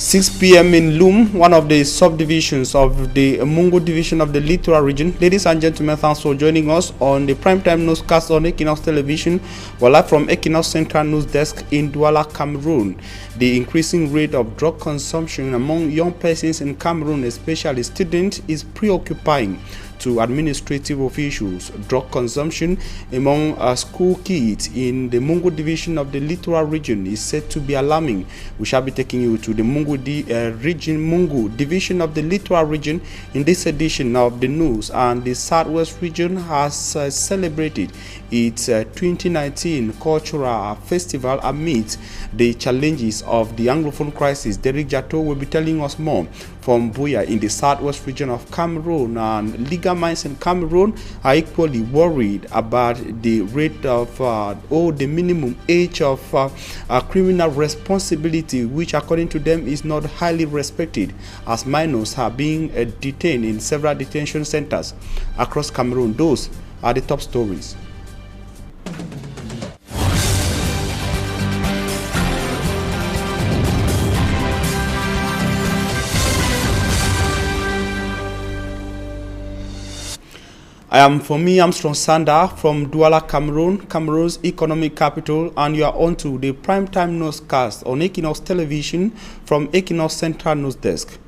6 p.m. in Loom, one of the subdivisions of the Mungo division of the Littoral region. Ladies and gentlemen, thanks for joining us on the primetime newscast on Equinox television. We're live from Equinox Central News Desk in Douala, Cameroon. The increasing rate of drug consumption among young persons in Cameroon, especially students, is preoccupying to administrative officials. Drug consumption among school kids in the Mungo division of the Littoral region is said to be alarming. We shall be taking you to the Mungo division of the Littoral region in this edition of the news. And the Southwest region has celebrated its 2019 cultural festival amid the challenges of the Anglophone crisis. Derek Jato will be telling us more from Buea in the Southwest region of Cameroon. And legal minds in Cameroon are equally worried about the rate of the minimum age of criminal responsibility, which according to them is not highly respected, as minors are being detained in several detention centers across Cameroon. Those are the top stories. I am Fomi Armstrong Sanda from Douala, Cameroon, Cameroon's economic capital, and you are on to the primetime newscast on Equinox television from Equinox Central News Desk.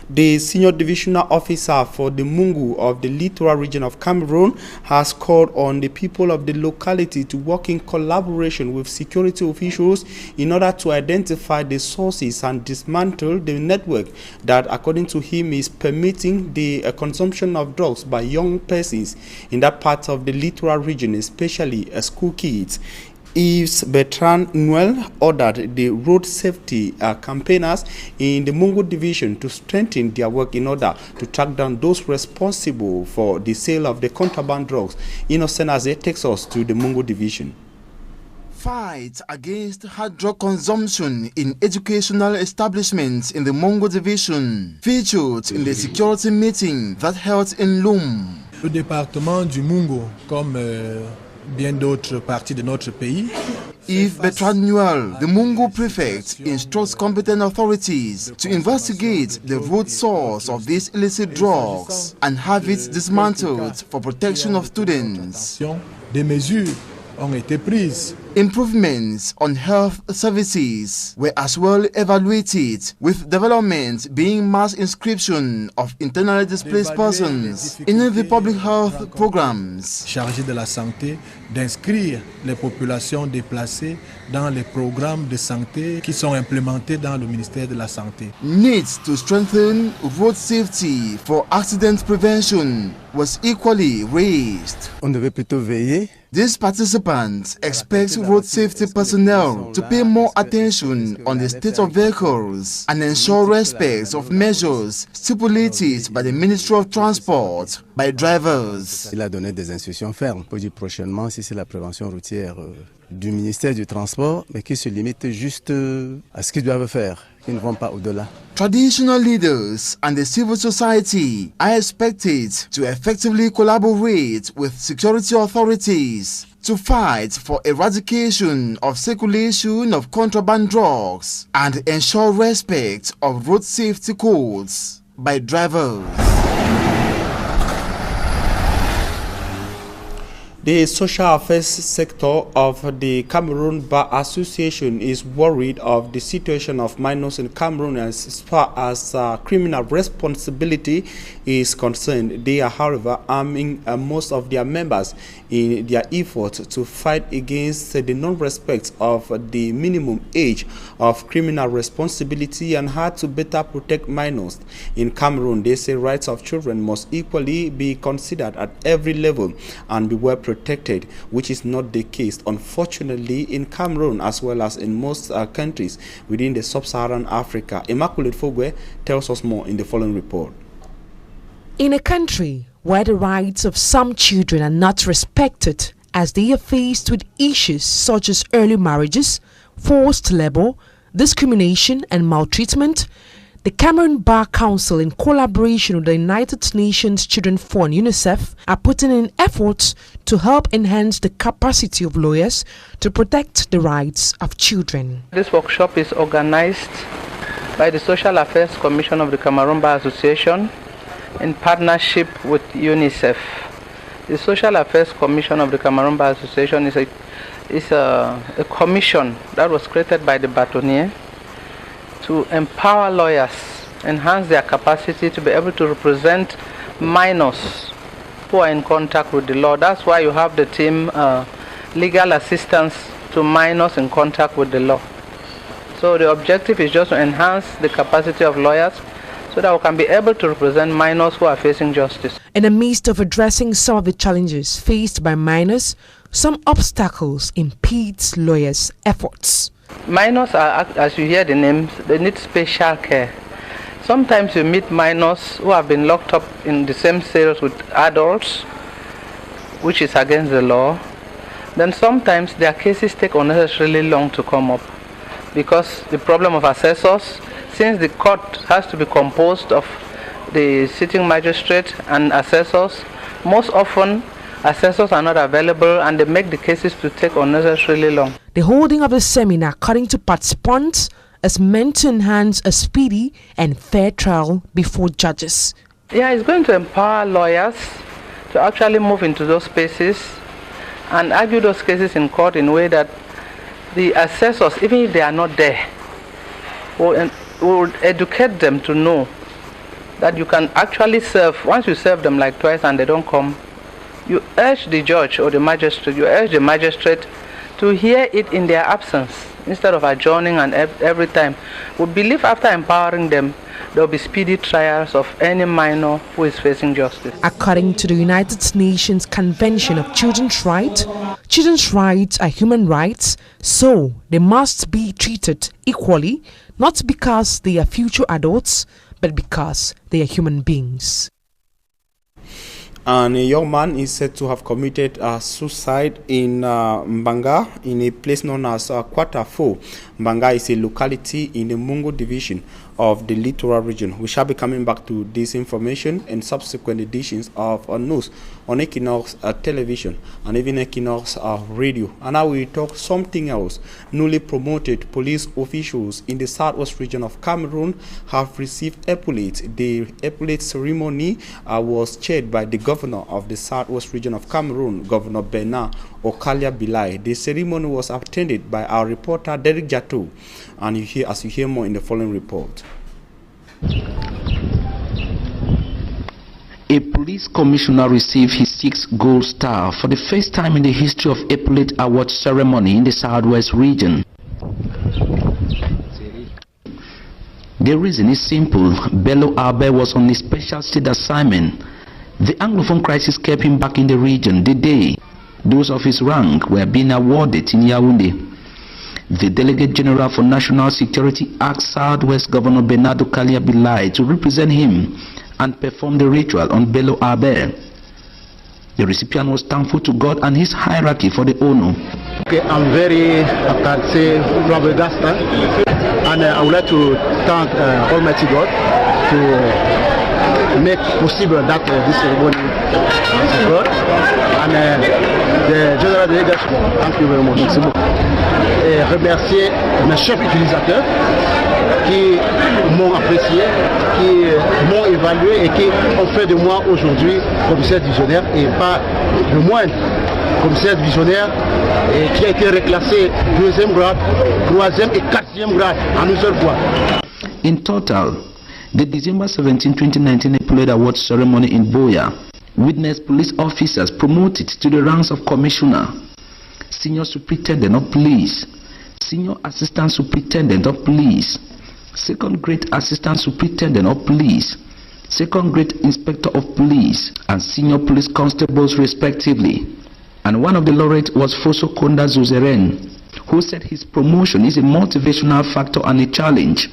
The senior divisional officer for the Mungo of the Littoral region of Cameroon has called on the people of the locality to work in collaboration with security officials in order to identify the sources and dismantle the network that, according to him, is permitting the consumption of drugs by young persons in that part of the Littoral region, especially school kids. Yves Bertrand Noel ordered the road safety campaigners in the Mungo division to strengthen their work in order to track down those responsible for the sale of the contraband drugs. Innocent Aze takes us to the Mungo division. Fight against hard drug consumption in educational establishments in the Mungo division featured in the security meeting that held in Loum. Le département du Mungo, comme bien d'autres parties de notre pays. Yves Bertrand Noel, the Mungo prefect, instructs competent authorities to investigate the root source of these illicit drugs and have it dismantled for protection of students. Des mesures ont été prises. Improvements on health services were as well evaluated, with development being mass inscription of internally displaced persons in the public health programs. Chargé de la santé d'inscrire les populations déplacées dans les programmes de santé qui sont implémentés dans le ministère de la Santé. Needs to strengthen road safety for accident prevention was equally raised. On devait plutôt veiller. These participants expect road safety personnel to pay more attention on the state of vehicles and ensure respect of measures stipulated by the Ministry of Transport by drivers. Il a donné des instructions fermes pour dire prochainement si c'est la prévention routière du ministère du Transport, mais qui se limite juste à ce qu'ils doivent faire, qui ne vont pas au-delà. Traditional leaders and the civil society are expected to effectively collaborate with security authorities to fight for eradication of circulation of contraband drugs and ensure respect of road safety codes by drivers. The social affairs sector of the Cameroon Bar Association is worried of the situation of minors in Cameroon as far as criminal responsibility is concerned. They are, however, arming most of their members in their effort to fight against the non-respect of the minimum age of criminal responsibility and how to better protect minors in Cameroon. They say rights of children must equally be considered at every level and be well protected, which is not the case, unfortunately, in Cameroon as well as in most countries within the sub-Saharan Africa. Immaculate Fogwe tells us more in the following report. In a country where the rights of some children are not respected, as they are faced with issues such as early marriages, forced labor, discrimination and maltreatment, the Cameroon Bar Council, in collaboration with the United Nations Children's Fund (UNICEF), are putting in efforts to help enhance the capacity of lawyers to protect the rights of children. This workshop is organized by the Social Affairs Commission of the Cameroon Bar Association in partnership with UNICEF. The Social Affairs Commission of the Cameroon Bar Association is a commission that was created by the bâtonnier to empower lawyers, enhance their capacity to be able to represent minors who are in contact with the law. That's why you have the team legal assistance to minors in contact with the law. So the objective is just to enhance the capacity of lawyers so that we can be able to represent minors who are facing justice. In the midst of addressing some of the challenges faced by minors, some obstacles impede lawyers' efforts. Minors are, as you hear the names, they need special care. Sometimes you meet minors who have been locked up in the same cells with adults, which is against the law. Then sometimes their cases take unnecessarily long to come up because the problem of assessors, since the court has to be composed of the sitting magistrate and assessors, most often assessors are not available and they make the cases to take unnecessarily long. The holding of the seminar, according to participants, is meant to enhance a speedy and fair trial before judges. Yeah, it's going to empower lawyers to actually move into those spaces and argue those cases in court in a way that the assessors, even if they are not there, will educate them to know that you can actually serve. Once you serve them like twice and they don't come, you urge the judge or the magistrate, to hear it in their absence instead of adjourning and every time. We believe after empowering them, there will be speedy trials of any minor who is facing justice. According to the United Nations Convention of Children's Rights are human rights, so they must be treated equally, not because they are future adults, but because they are human beings. And a young man is said to have committed suicide in Mbanga, in a place known as Kwatafo. Mbanga is a locality in the Mungo division of the littoral region. We shall be coming back to this information in subsequent editions of news on Equinox television and even Equinox radio. And now we talk something else. Newly promoted police officials in the southwest region of Cameroon have received epaulets. The epaulette ceremony was chaired by the governor of the southwest region of Cameroon, Governor Bernard Okalia Bilai. The ceremony was attended by our reporter Derek Jato, and as you hear more in the following report. A police commissioner received his 6th gold star for the first time in the history of Epaulette Award ceremony in the southwest region. The reason is simple. Bello Albert was on a special state assignment. The Anglophone crisis kept him back in the region the day those of his rank were being awarded in Yaoundé. The Delegate General for National Security asked Southwest Governor Bernardo Kalia Bilai to represent him and perform the ritual on Bello Albert. The recipient was thankful to God and his hierarchy for the honor. Okay, I'm very flabbergasted, and I would like to thank Almighty God to make possible that this ceremony occurred. And the General Delegation, thank you very much. Et remercier mes chefs utilisateurs qui m'ont apprécié, qui m'ont évalué et qui ont fait de moi aujourd'hui commissaire divisionnaire et pas le moindre commissaire divisionnaire et qui a été reclassé 2e grade, 3e et 4e grade en une seule fois. In total, the December 17, 2019 Epaulette Award ceremony in Boya witnessed police officers promoted to the ranks of commissioner, senior superintendent of police, senior assistant superintendent of police, second grade assistant superintendent of police, second grade inspector of police, and senior police constables respectively. And one of the laureates was Foso Konda Zuzeren, who said his promotion is a motivational factor and a challenge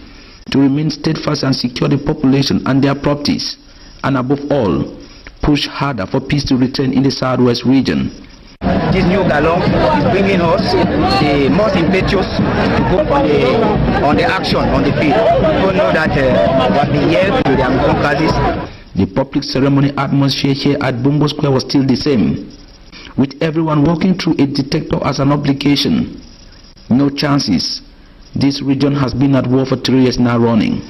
to remain steadfast and secure the population and their properties, and above all, push harder for peace to return in the southwest region. This new galon is bringing us the most impetuous to go on the action on the field. People know that we have been here to the Anglophone crisis. The public ceremony atmosphere here at Bongo Square was still the same, with everyone walking through a detector as an obligation. No chances, This region has been at war for 3 years now running.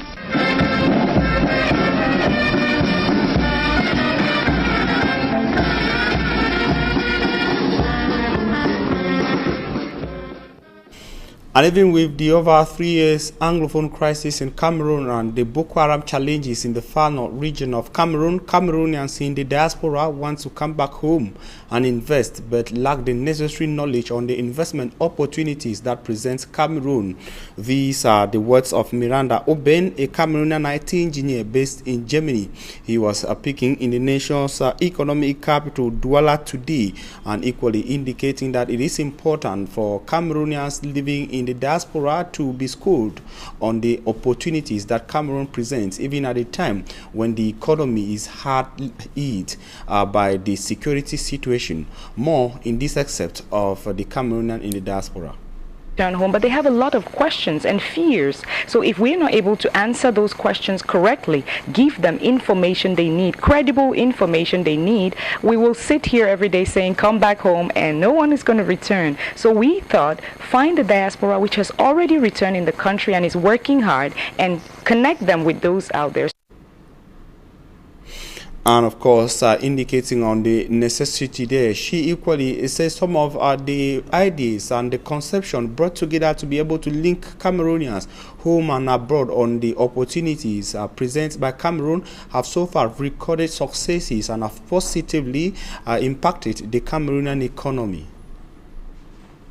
And even with the over 3 years Anglophone crisis in Cameroon and the Boko Haram challenges in the far north region of Cameroon, Cameroonians in the diaspora want to come back home and invest, but lack the necessary knowledge on the investment opportunities that present Cameroon. These are the words of Miranda Oben, a Cameroonian IT engineer based in Germany. He was speaking in the nation's economic capital, Douala, today, and equally indicating that it is important for Cameroonians living in the diaspora to be schooled on the opportunities that Cameroon presents, even at a time when the economy is hard hit by the security situation. More in this excerpt of the Cameroonian in the diaspora. Return home, but they have a lot of questions and fears. So if we're not able to answer those questions correctly, give them information they need, credible information they need, we will sit here every day saying come back home and no one is going to return. So we thought, find the diaspora which has already returned in the country and is working hard, and connect them with those out there. And of course, indicating on the necessity there, she equally says some of the ideas and the conception brought together to be able to link Cameroonians home and abroad on the opportunities presented by Cameroon have so far recorded successes and have positively impacted the Cameroonian economy.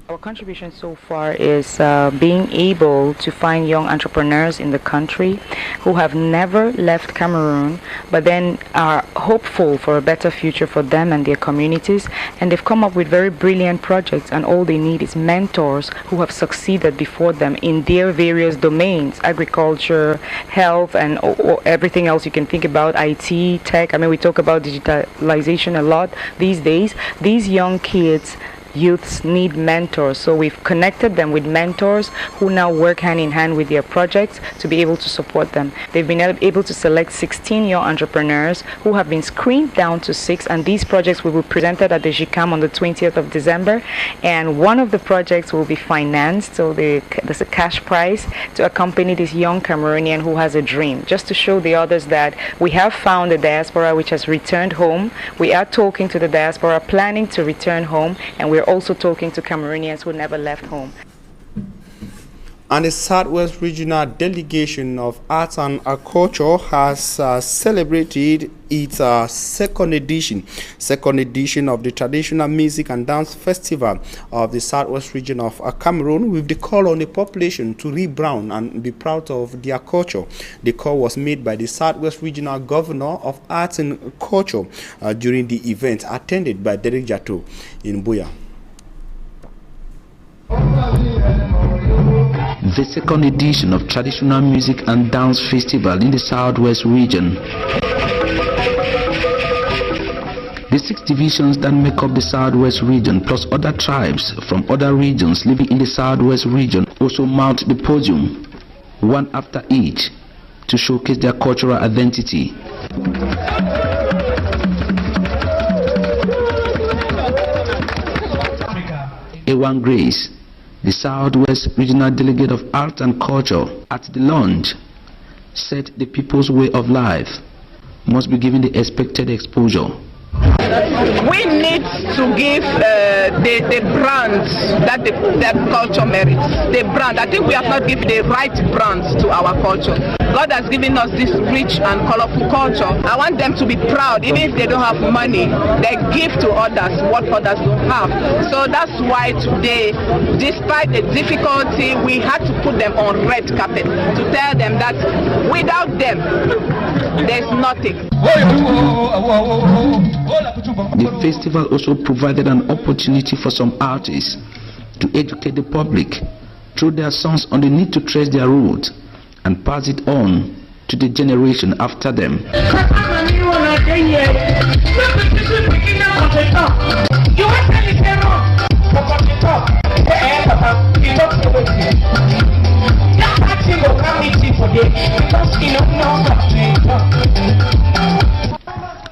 Our contribution so far is being able to find young entrepreneurs in the country who have never left Cameroon, but then are hopeful for a better future for them and their communities. And they've come up with very brilliant projects, and all they need is mentors who have succeeded before them in their various domains: agriculture, health, and everything else you can think about, IT, tech. I mean, we talk about digitalization a lot these days. These young kids, youths, need mentors, so we've connected them with mentors who now work hand in hand with their projects to be able to support them. They've been able to select 16 young entrepreneurs who have been screened down to 6, and these projects will be presented at the GICAM on the 20th of December, and one of the projects will be financed, so there's a cash prize to accompany this young Cameroonian who has a dream, just to show the others that we have found a diaspora which has returned home. We are talking to the diaspora planning to return home, and we're also talking to Cameroonians who never left home. And the Southwest Regional Delegation of Arts and Culture has celebrated its second edition of the Traditional Music and Dance Festival of the Southwest region of Cameroon, with the call on the population to rebrand and be proud of their culture. The call was made by the Southwest Regional Governor of Arts and Culture during the event attended by Derek Jato in Buea. The second edition of Traditional Music and Dance Festival in the Southwest region. The 6 divisions that make up the Southwest region, plus other tribes from other regions living in the Southwest region, also mount the podium, one after each, to showcase their cultural identity. Ewan Grace, the Southwest Regional Delegate of Art and Culture, at the launch, said the people's way of life must be given the expected exposure. We need to give the brand that culture merits. The brand. I think we have not given the right brand to our culture. God has given us this rich and colorful culture. I want them to be proud, even if they don't have money, they give to others what others don't have. So that's why today, despite the difficulty, we had to put them on red carpet to tell them that without them, there's nothing. The festival also provided an opportunity for some artists to educate the public through their songs on the need to trace their roots and pass it on to the generation after them.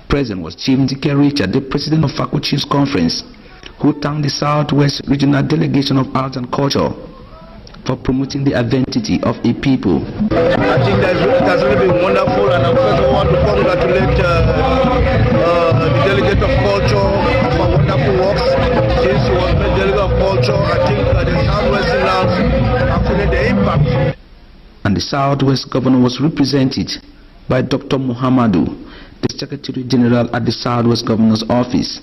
Present was Chief Ndike Richard, the president of Faco Chiefs Conference, who thanked the Southwest Regional Delegation of Arts and Culture for promoting the identity of a people. I think it has really been wonderful, and I first want to congratulate the delegate of culture for wonderful works. Since he was made delegate of culture, I think the Southwestern lands have feeling the impact. And the Southwest governor was represented by Dr. Muhammadu, the Secretary General at the Southwest Governor's Office.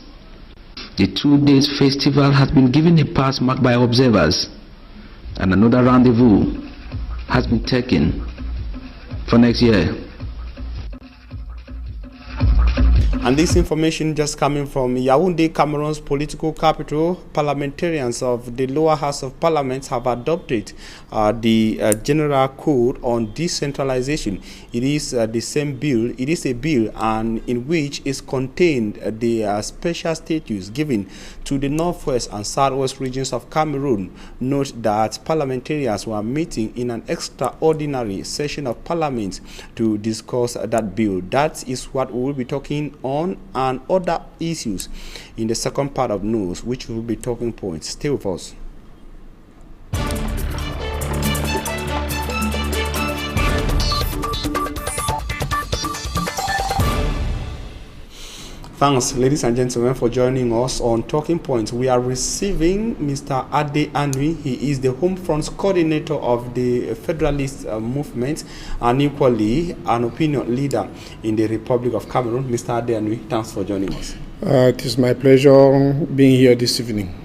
The 2 days festival has been given a pass marked by observers, and another rendezvous has been taken for next year. And this information just coming from Yaoundé, Cameroon's political capital. Parliamentarians of the lower house of parliament have adopted the General Code on Decentralization. It is the same bill. It is a bill and in which is contained the special status given to the northwest and southwest regions of Cameroon. Note that parliamentarians were meeting in an extraordinary session of parliament to discuss that bill. That is what we will be talking on and other issues in the second part of news, which will be talking points. Stay with us. Thanks, ladies and gentlemen, for joining us on Talking Points. We are receiving Mr. Ade Anui. He is the Home Front's coordinator of the Federalist movement and equally an opinion leader in the Republic of Cameroon. Mr. Ade Anui, thanks for joining us. It is my pleasure being here this evening.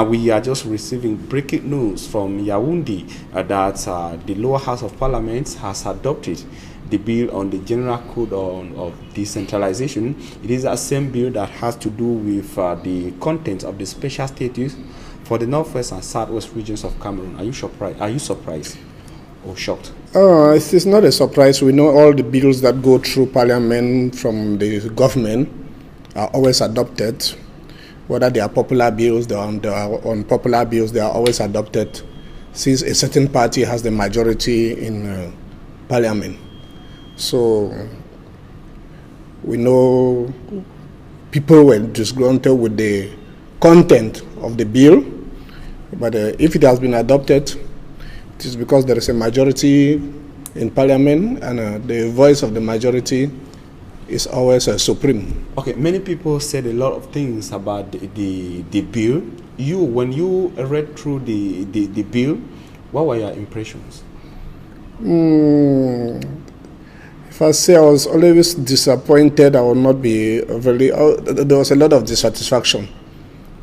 We are just receiving breaking news from Yaoundé that the lower house of parliament has adopted the bill on the General Code of Decentralization. It is the same bill that has to do with the content of the special status for the northwest and southwest regions of Cameroon. Are you surprised? Are you surprised or shocked? It is not a surprise. We know all the bills that go through parliament from the government are always adopted. Whether they are popular bills, they are unpopular bills, they are always adopted since a certain party has the majority in parliament. So we know people were disgruntled with the content of the bill, but if it has been adopted, it is because there is a majority in parliament, and the voice of the majority is always supreme. Okay, many people said a lot of things about the bill. When you read through the bill, what were your impressions? If I say I was always disappointed, I will not be very. There was a lot of dissatisfaction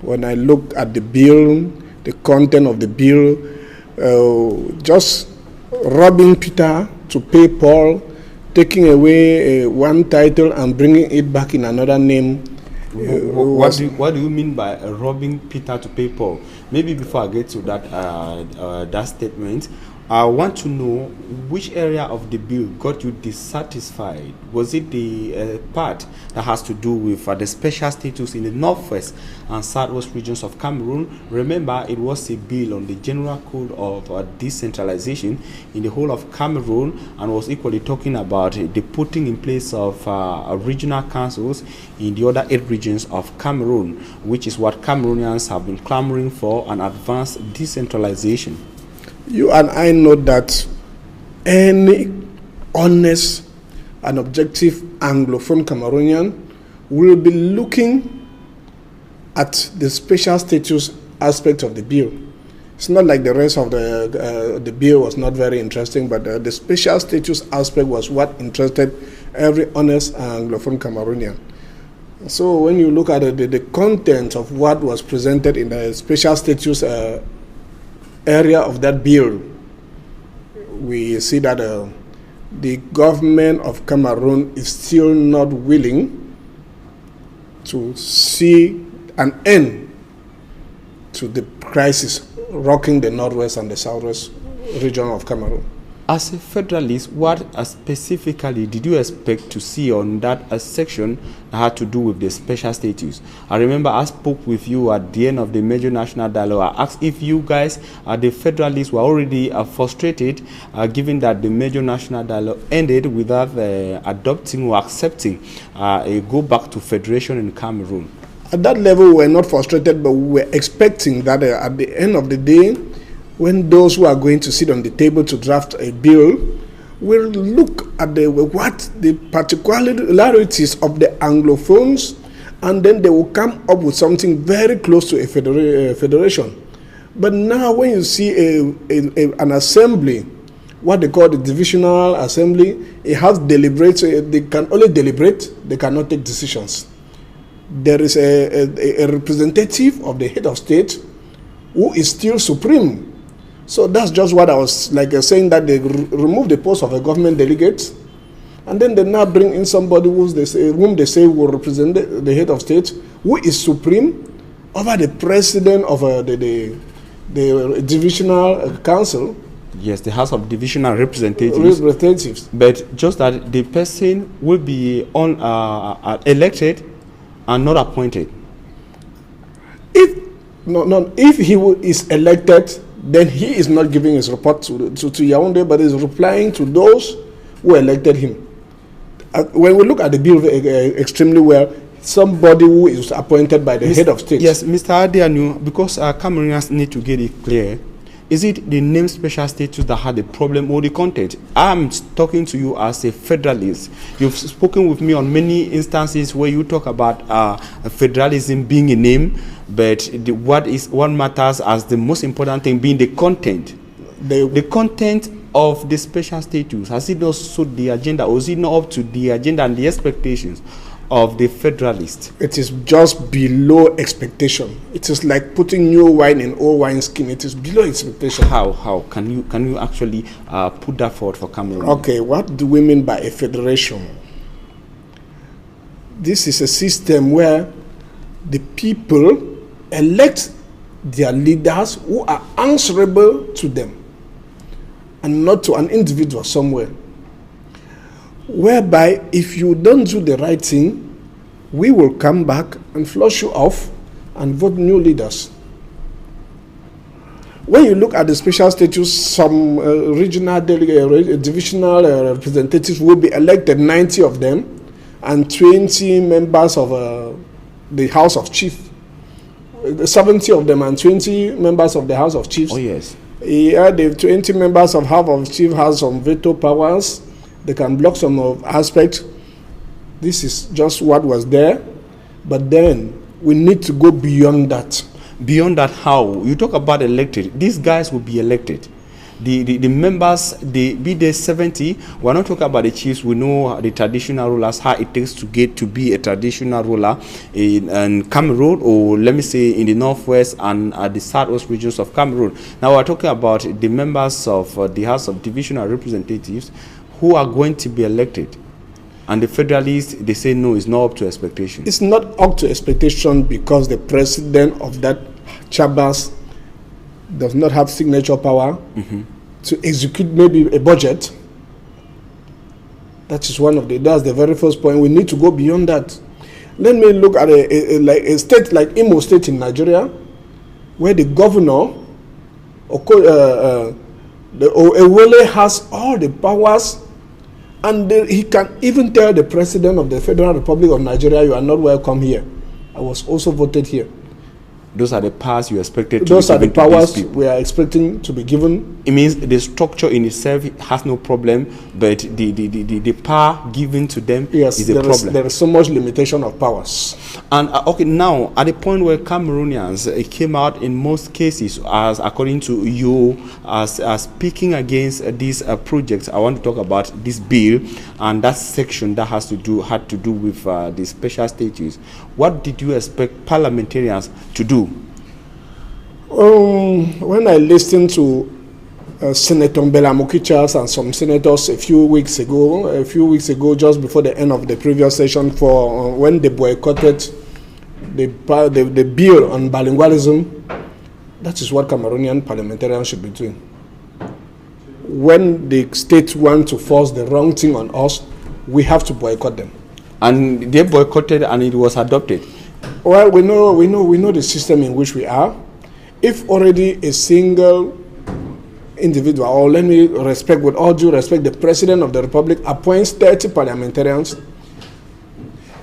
when I looked at the bill, the content of the bill, just robbing Peter to pay Paul, taking away one title and bringing it back in another name. What do you mean by robbing Peter to pay Paul? Maybe before I get to that statement, I want to know which area of the bill got you dissatisfied. Was it the part that has to do with the special status in the northwest and southwest regions of Cameroon? Remember, it was a bill on the General Code of Decentralization in the whole of Cameroon, and was equally talking about the putting in place of regional councils in the other 8 regions of Cameroon, which is what Cameroonians have been clamoring for, an advanced decentralization. You and I know that any honest and objective Anglophone Cameroonian will be looking at the special status aspect of the bill. It's not like the rest of the bill was not very interesting, but the special status aspect was what interested every honest Anglophone Cameroonian. So when you look at the content of what was presented in the special status area of that bill, we see that the government of Cameroon is still not willing to see an end to the crisis rocking the northwest and the southwest region of Cameroon. As a federalist, what specifically did you expect to see on that section that had to do with the special status? I remember I spoke with you at the end of the major national dialogue. I asked if you guys, the federalists, were already frustrated, given that the major national dialogue ended without adopting or accepting a go back to federation in Cameroon. At that level, we were not frustrated, but we were expecting that at the end of the day, when those who are going to sit on the table to draft a bill will look at what the particularities of the Anglophones, and then they will come up with something very close to a federation. But now when you see an assembly, what they call the divisional assembly, it has deliberates, they can only deliberate, they cannot take decisions. There is a representative of the head of state who is still supreme. So that's just what I was saying, that they remove the post of a government delegate, and then they now bring in somebody whom they say will represent the head of state, who is supreme over the president of the divisional council. Yes, the House of Divisional Representatives. But just that the person will be elected and not appointed. If he is elected, then he is not giving his report to Yaoundé, but is replying to those who elected him. When we look at the bill extremely well, somebody who is appointed by the head of state. Yes, Mr. Adianu, because Cameroonians need to get it clear, is it the name special status that had the problem or the content? I'm talking to you as a federalist. You've spoken with me on many instances where you talk about federalism being a name, but what matters as the most important thing being the content. The content of the special status, has it not suit the agenda, or is it not up to the agenda and the expectations of the federalists? It is just below expectation. It is like putting new wine in old wine skin. It is below expectation. How can you actually put that forward for Cameroon? Okay, what do we mean by a federation? This is a system where the people elect their leaders who are answerable to them, and not to an individual somewhere. Whereby, if you don't do the right thing, we will come back and flush you off and vote new leaders. When you look at the special status, some regional divisional representatives will be elected, 90 of them, and 20 members of the House of Chiefs. 70 of them and 20 members of the House of Chiefs. Oh, yes. Yeah, the 20 members of House of Chiefs has some veto powers. They can block some of aspects. This is just what was there, but then we need to go beyond that. Beyond that, how? You talk about elected. These guys will be elected. The members, be there 70. We're not talking about the chiefs. We know the traditional rulers, how it takes to get to be a traditional ruler in Cameroon, or let me say in the northwest and the southwest regions of Cameroon. Now we're talking about the members of the House of Divisional Representatives who are going to be elected. And the federalists, they say no, it's not up to expectation. It's not up to expectation because the president of that chambers does not have signature power to execute maybe a budget. That is that's the very first point. We need to go beyond that. Let me look at a state like Imo State in Nigeria, where the governor, Ewele, has all the powers, and he can even tell the president of the Federal Republic of Nigeria, you are not welcome here. I was also voted here. Those are the powers you expected to be given. Those are the powers we are expecting to be given. It means the structure in itself has no problem, but the power given to them is a problem. There is so much limitation of powers. And okay, now at the point where Cameroonians came out in most cases, as according to you, as speaking against these projects, I want to talk about this bill and that section that had to do with the special status. What did you expect parliamentarians to do? When I listened to Senator Mbela Mokichas and some senators a few weeks ago, just before the end of the previous session, for when they boycotted the bill on bilingualism, that is what Cameroonian parliamentarians should be doing. When the state want to force the wrong thing on us, we have to boycott them. And they boycotted, and it was adopted. Well, we know the system in which we are. If already a single individual, or let me respect, with all due respect, the President of the Republic appoints 30 parliamentarians,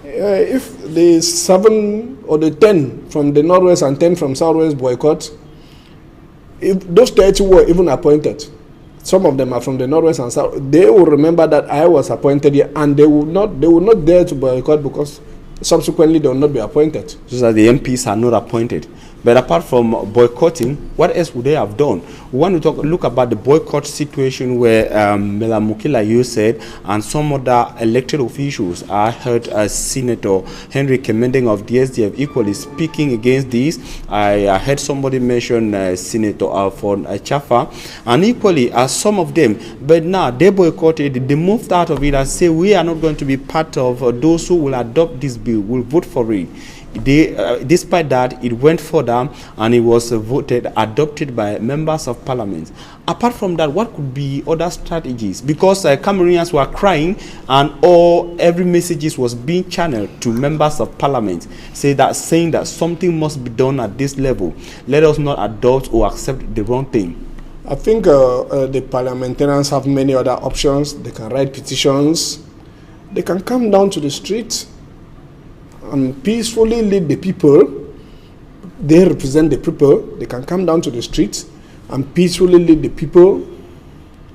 if the 7 or the 10 from the Northwest and 10 from Southwest boycott, if those 30 were even appointed, some of them are from the Northwest and South, they will remember that I was appointed here, and they will not dare to boycott, because subsequently they will not be appointed. So that the MPs are not appointed. But apart from boycotting, what else would they have done? We want to look about the boycott situation where Mela Mukila, you said, and some other elected officials. I heard Senator Henry Kemendeng of the SDF equally speaking against this. I heard somebody mention Senator Alfon Chafa, and equally as some of them. But now they boycotted, they moved out of it and say we are not going to be part of those who will adopt this bill, will vote for it. Despite that, it went further and it was adopted by members of parliament. Apart from that, what could be other strategies? Because Cameroonians were crying, and every messages was being channeled to members of parliament, saying that something must be done at this level. Let us not adopt or accept the wrong thing. I think the parliamentarians have many other options. They can write petitions. They can come down to the street and peacefully lead the people. They represent the people. They can come down to the streets and peacefully lead the people,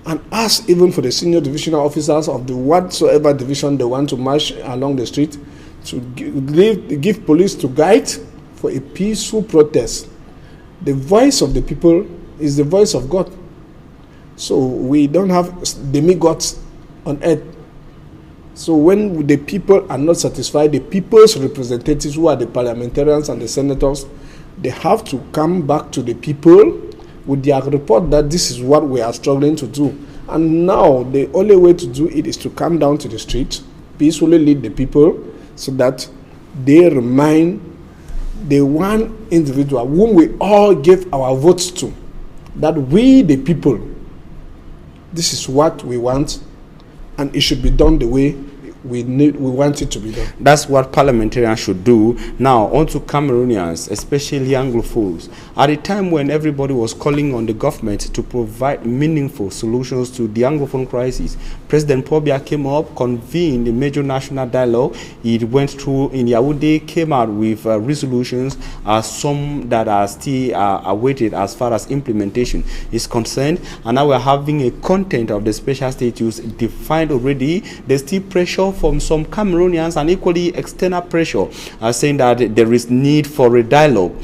and ask even for the senior divisional officers of the whatsoever division they want to march along the street to give police to guide for a peaceful protest. The voice of the people is the voice of God. So we don't have demigods on earth. So when the people are not satisfied, the people's representatives, who are the parliamentarians and the senators, they have to come back to the people with their report that this is what we are struggling to do. And now the only way to do it is to come down to the street, peacefully lead the people, so that they remind the one individual whom we all give our votes to, that we the people, this is what we want, and it should be done the way we want it to be done. That's what parliamentarians should do. Now, on to Cameroonians, especially Anglophones. At a time when everybody was calling on the government to provide meaningful solutions to the Anglophone crisis, President Paul Biya came up, convened a major national dialogue. It went through in Yaoundé, came out with resolutions, some that are still awaited as far as implementation is concerned. And now we're having a content of the special status defined already. There's still pressure from some Cameroonians and equally external pressure, saying that there is need for a dialogue.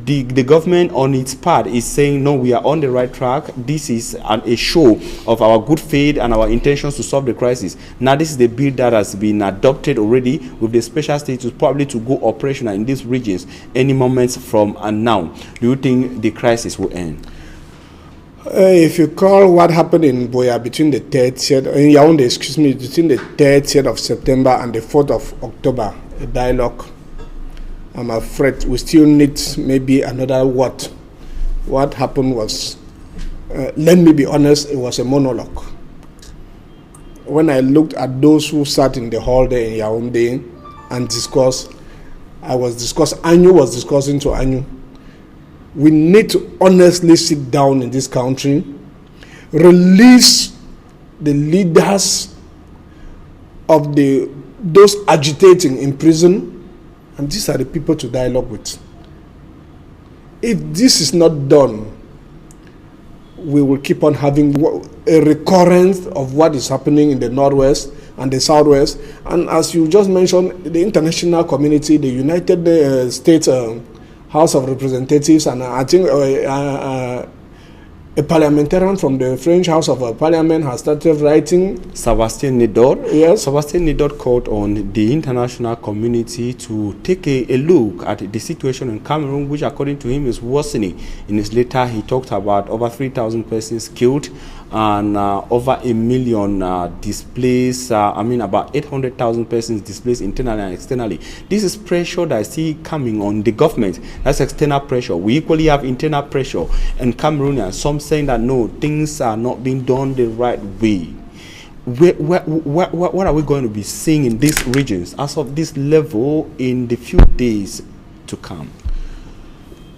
The government on its part is saying, no, we are on the right track. This is a show of our good faith and our intentions to solve the crisis. Now this is the bill that has been adopted already with the special status probably to go operational in these regions any moment from now. Do you think the crisis will end? If you call what happened in Boya between the 30th, in Yaoundé, excuse me, between the 30th of September and the 4th of October, a dialogue, I'm afraid we still need maybe another what. What happened was, let me be honest, it was a monologue. When I looked at those who sat in the hall there in Yaoundé and discussed, Anyu was discussing to Anyu. We need to honestly sit down in this country, release the leaders of those agitating in prison, and these are the people to dialogue with. If this is not done, we will keep on having a recurrence of what is happening in the Northwest and the Southwest. And as you just mentioned, the international community, the United States House of Representatives, and I think a parliamentarian from the French House of Parliament has started writing. Sebastien Nedor. Yes. Sebastien Nedor called on the international community to take a look at the situation in Cameroon, which according to him is worsening. In his letter, he talked about over 3,000 persons killed and over 1 million displaced. About 800,000 persons displaced internally and externally. This is pressure that I see coming on the government. That's external pressure. We equally have internal pressure in Cameroon, and some saying that no, things are not being done the right way. What are we going to be seeing in these regions as of this level in the few days to come?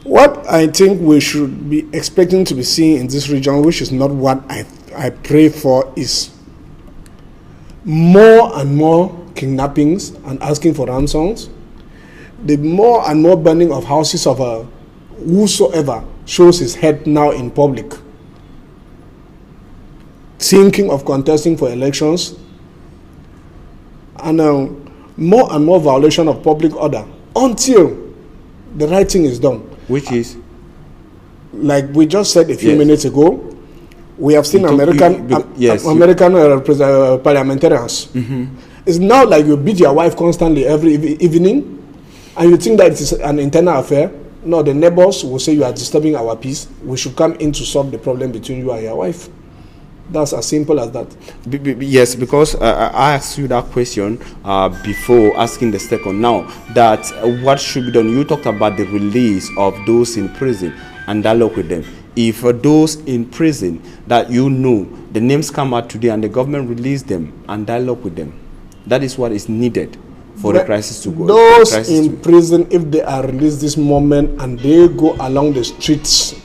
What I think we should be expecting to be seeing in this region, which is not what I pray for, is more and more kidnappings and asking for ransoms, the more and more burning of houses of whosoever shows his head now in public, thinking of contesting for elections, and more and more violation of public order until the right thing is done. Which is? Like we just said a few minutes ago, we have seen American parliamentarians. It's now like you beat your wife constantly every evening, and you think that it is an internal affair. No, the neighbors will say you are disturbing our peace. We should come in to solve the problem between you and your wife. That's as simple as that. Yes, because I asked you that question before asking the second. Now, that what should be done? You talked about the release of those in prison and dialogue with them. If those in prison that you know, the names come out today and the government release them and dialogue with them, that is what is needed for the crisis to go. Those in prison, if they are released this moment and they go along the streets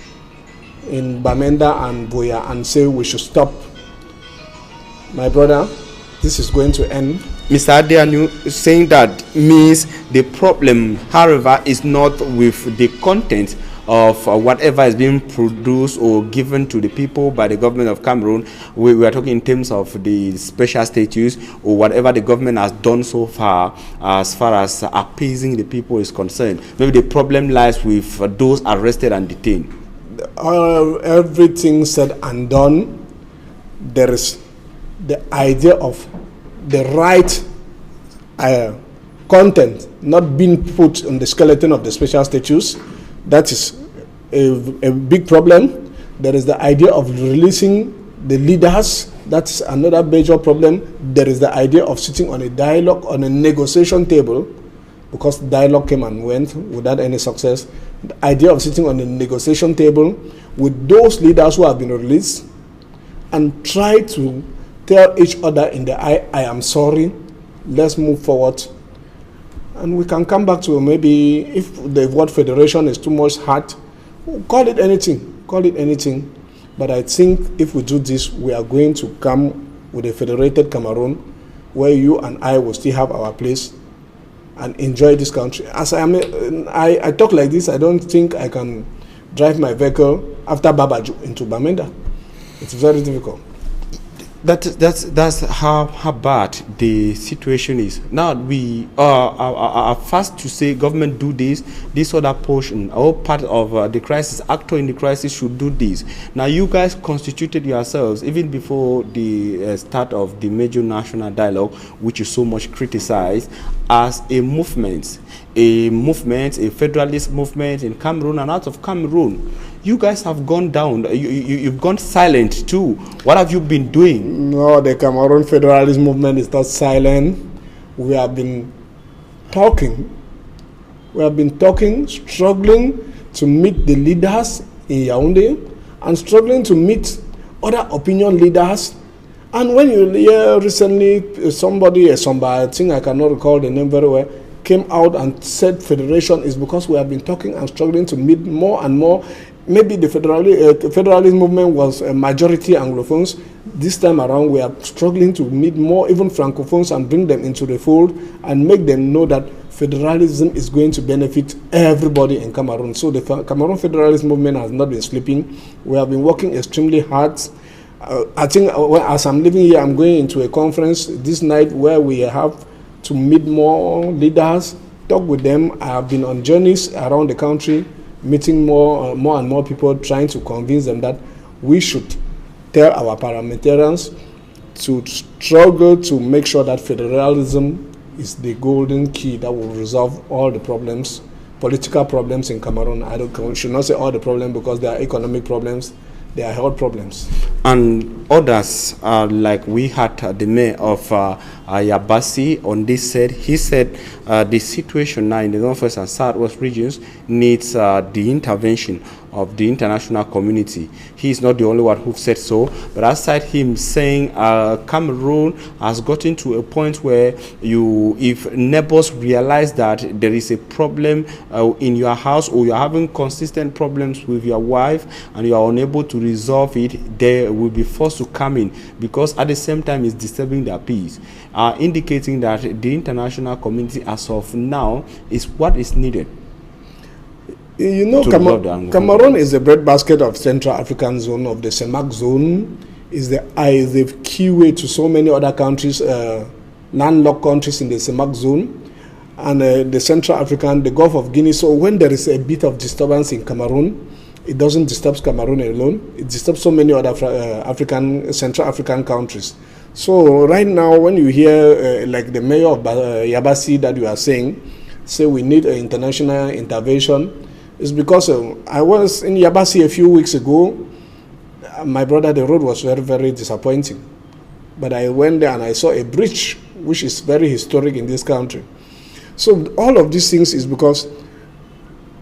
in Bamenda and Boya and say we should stop, my brother, this is going to end. Mr. Adeanu saying that means the problem, however, is not with the content of whatever is being produced or given to the people by the government of Cameroon. We are talking in terms of the special status or whatever the government has done so far as appeasing the people is concerned. Maybe the problem lies with those arrested and detained. Everything said and done, there is the idea of the right content not being put on the skeleton of the special status. That is a big problem. There is the idea of releasing the leaders. That's another major problem. There is the idea of sitting on a dialogue, on a negotiation table, because dialogue came and went without any success. The idea of sitting on a negotiation table with those leaders who have been released and try to tell each other in the eye, I am sorry, let's move forward. And we can come back to maybe if the word federation is too much hard, call it anything. But I think if we do this, we are going to come with a federated Cameroon where you and I will still have our place and enjoy this country. As I talk like this, I don't think I can drive my vehicle after Babaju into Bamenda. It's very difficult. That's how bad the situation is. Now we are fast to say government do this other portion, or part of the crisis, actor in the crisis should do this. Now you guys constituted yourselves even before the start of the major national dialogue, which is so much criticized, as a movement, a federalist movement in Cameroon and out of Cameroon. You guys have gone down. You've gone silent too. What have you been doing? No, the Cameroon federalist movement is not silent. We have been talking. Struggling to meet the leaders in Yaoundé and struggling to meet other opinion leaders. And when you hear recently somebody, I think I cannot recall the name very well, came out and said federation is because we have been talking and struggling to meet more and more. Maybe the federalist movement was a majority Anglophones. This time around, we are struggling to meet more, even Francophones, and bring them into the fold and make them know that federalism is going to benefit everybody in Cameroon. So the Cameroon federalist movement has not been sleeping. We have been working extremely hard. I think as I'm living here, I'm going into a conference this night where we have to meet more leaders, talk with them. I have been on journeys around the country, meeting more and more people, trying to convince them that we should tell our parliamentarians to struggle to make sure that federalism is the golden key that will resolve all the problems, political problems in Cameroon. I should not say all the problems because there are economic problems, there are health problems. And others, like we had the mayor of Yabasi on this said, he said the situation now in the Northwest and Southwest regions needs the intervention of the international community. He is not the only one who said so, but aside him saying Cameroon has gotten to a point where if neighbors realize that there is a problem in your house, or you're having consistent problems with your wife and you are unable to resolve it, they will be forced to come in, because at the same time it's disturbing their peace, indicating that the international community as of now is what is needed. You know, Cameroon is the breadbasket of Central African zone, of the CEMAC zone, is the key way to so many other countries, landlocked countries in the CEMAC zone, and the Central African, the Gulf of Guinea. So when there is a bit of disturbance in Cameroon, it doesn't disturb Cameroon alone. It disturbs so many other Central African countries. So right now, when you hear like the mayor of Yabasi that you are saying, say we need an international intervention, it's because I was in Yabasi a few weeks ago. My brother, the road was very, very disappointing. But I went there and I saw a bridge, which is very historic in this country. So all of these things is because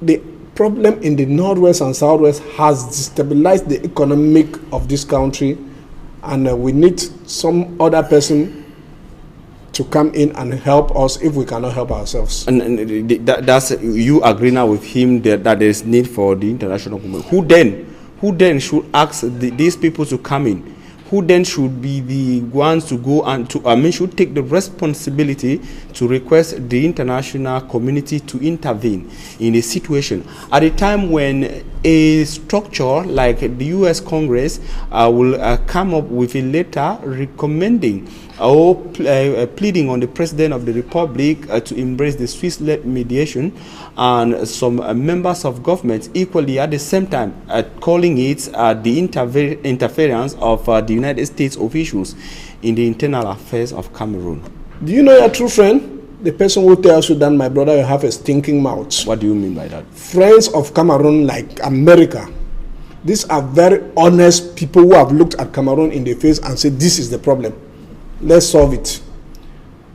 the problem in the Northwest and Southwest has destabilized the economic of this country, and we need some other person to come in and help us if we cannot help ourselves. And that's, you agree now with him that there is need for the international community. Who then should ask these people to come in? Who then should be the ones to go and should take the responsibility to request the international community to intervene in a situation at a time when a structure like the U.S. Congress will come up with a letter recommending or pleading on the President of the Republic to embrace the Swiss-led mediation, and some members of government equally at the same time calling it the interference of the United States officials in the internal affairs of Cameroon. Do you know your true friend? The person who tells you that, my brother, you have a stinking mouth. What do you mean by that? Friends of Cameroon, like America, these are very honest people who have looked at Cameroon in the face and said, this is the problem. Let's solve it.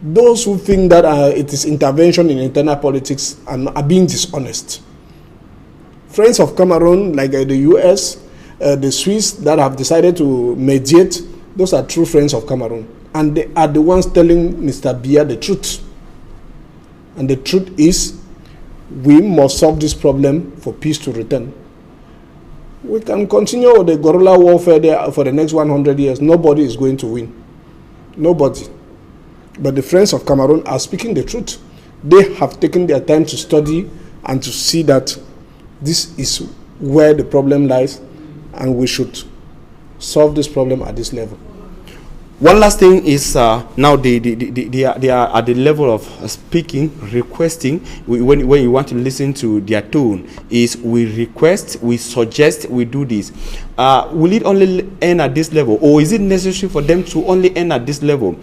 Those who think that it is intervention in internal politics are being dishonest. Friends of Cameroon, like the US, the Swiss that have decided to mediate, those are true friends of Cameroon. And they are the ones telling Mr. Biya the truth. And the truth is, we must solve this problem for peace to return. We can continue with the guerrilla warfare there for the next 100 years. Nobody is going to win. Nobody. But the friends of Cameroon are speaking the truth. They have taken their time to study and to see that this is where the problem lies, and we should solve this problem at this level. One last thing is now they are at the level of speaking, requesting. When you want to listen to their tone, is we request, we suggest, we do this. Will it only end at this level, or is it necessary for them to only end at this level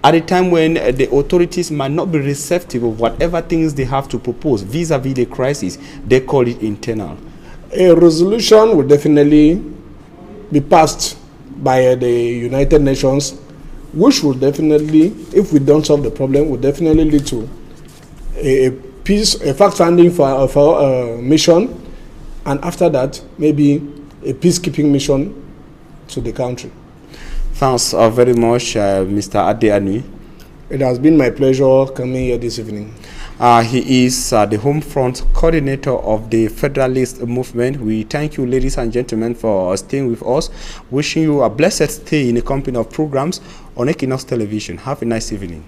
at a time when the authorities might not be receptive of whatever things they have to propose vis-a-vis the crisis? They call it internal. A resolution will definitely be passed by the United Nations, which will definitely, if we don't solve the problem, will definitely lead to a fact-finding for a mission, and after that, maybe a peacekeeping mission to the country. Thanks very much, Mr. Adeanu. It has been my pleasure coming here this evening. He is the home front coordinator of the Federalist Movement. We thank you, ladies and gentlemen, for staying with us. Wishing you a blessed stay in the company of programs on Equinox Television. Have a nice evening.